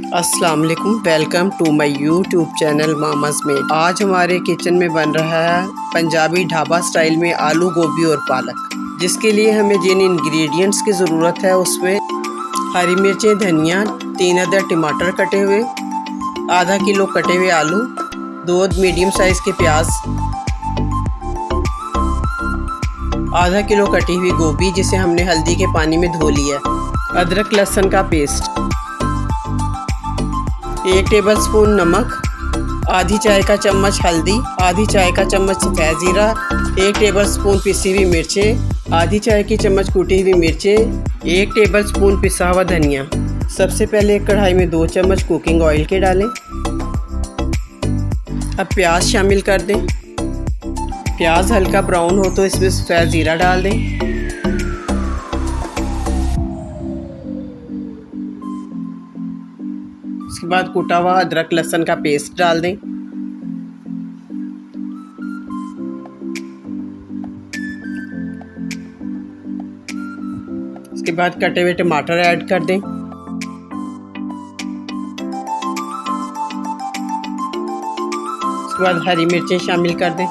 अस्सलाम वालेकुम, welcome to my YouTube channel mama's made. आज हमारे किचन में बन रहा है पंजाबी ढाबा स्टाइल में आलू गोभी और पालक, जिसके लिए हमें जिन इंग्रेडिएंट्स की ज़रूरत है उसमें हरी मिर्चें, धनिया, 3 अदर टमाटर कटे हुए, आधा किलो कटे हुए आलू, 2 मीडियम साइज़ के प्याज, आधा किलो कटी हुई गोभी जिसे हमने हल्दी के पानी में धो लिया, अदरक लहसुन का पेस्ट, 1 टेबलस्पून नमक, आधी चाय का चम्मच हल्दी, आधी चाय का चम्मच सफ़ेद ज़ीरा, 1 टेबलस्पून पिसी हुई मिर्चें, आधी चाय की चम्मच कूटी हुई मिर्चें, 1 टेबलस्पून पिसा हुआ धनिया। सबसे पहले एक कढ़ाई में 2 चम्मच कुकिंग ऑयल के डालें। अब प्याज शामिल कर दें। प्याज हल्का ब्राउन हो तो इसमें सफ़ेद ज़ीरा डाल दें। उसके बाद कूटा हुआ अदरक लहसुन का पेस्ट डाल दें। उसके बाद कटे हुए टमाटर ऐड कर दें। उसके बाद हरी मिर्चें शामिल कर दें।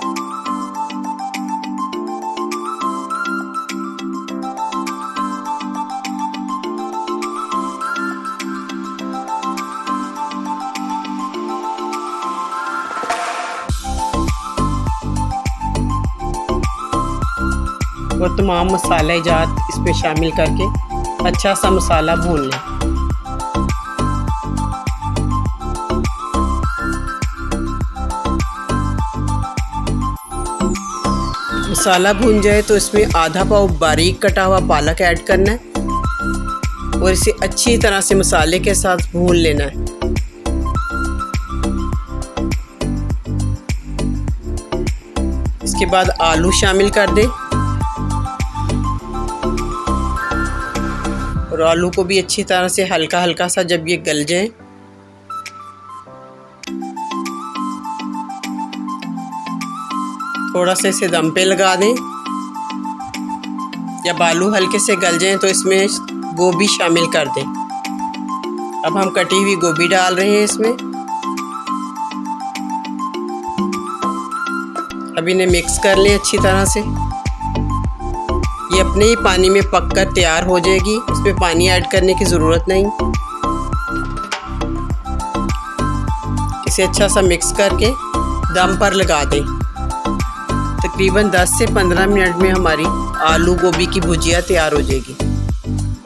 और तमाम मसाले जात इस पे शामिल करके अच्छा सा मसाला भून लें। मसाला भून जाए तो इसमें आधा पाव बारीक कटा हुआ पालक ऐड करना है और इसे अच्छी तरह से मसाले के साथ भून लेना है। इसके बाद आलू शामिल कर दें और आलू को भी अच्छी तरह से हल्का हल्का सा जब ये गल जाए थोड़ा सा इसे दम पे लगा दें। जब आलू हल्के से गल जाएं तो इसमें गोभी शामिल कर दें। अब हम कटी हुई गोभी डाल रहे हैं इसमें। अब इन्हें मिक्स कर लें अच्छी तरह से। ये अपने ही पानी में पककर तैयार हो जाएगी, इसमें पानी ऐड करने की ज़रूरत नहीं। इसे अच्छा सा मिक्स करके दम पर लगा दें। तकरीबन 10 से 15 मिनट में हमारी आलू गोभी की भुजिया तैयार हो जाएगी।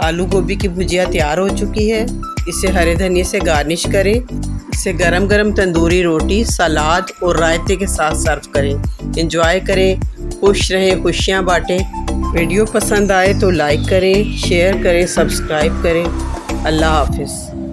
आलू गोभी की भुजिया तैयार हो चुकी है। इसे हरे धनिए से गार्निश करें। इसे गरम गरम तंदूरी रोटी, सलाद और रायते के साथ सर्व करें। एंजॉय करें, खुश रहें, खुशियाँ बांटें। वीडियो पसंद आए तो लाइक करें, शेयर करें, सब्सक्राइब करें। अल्लाह हाफिज़।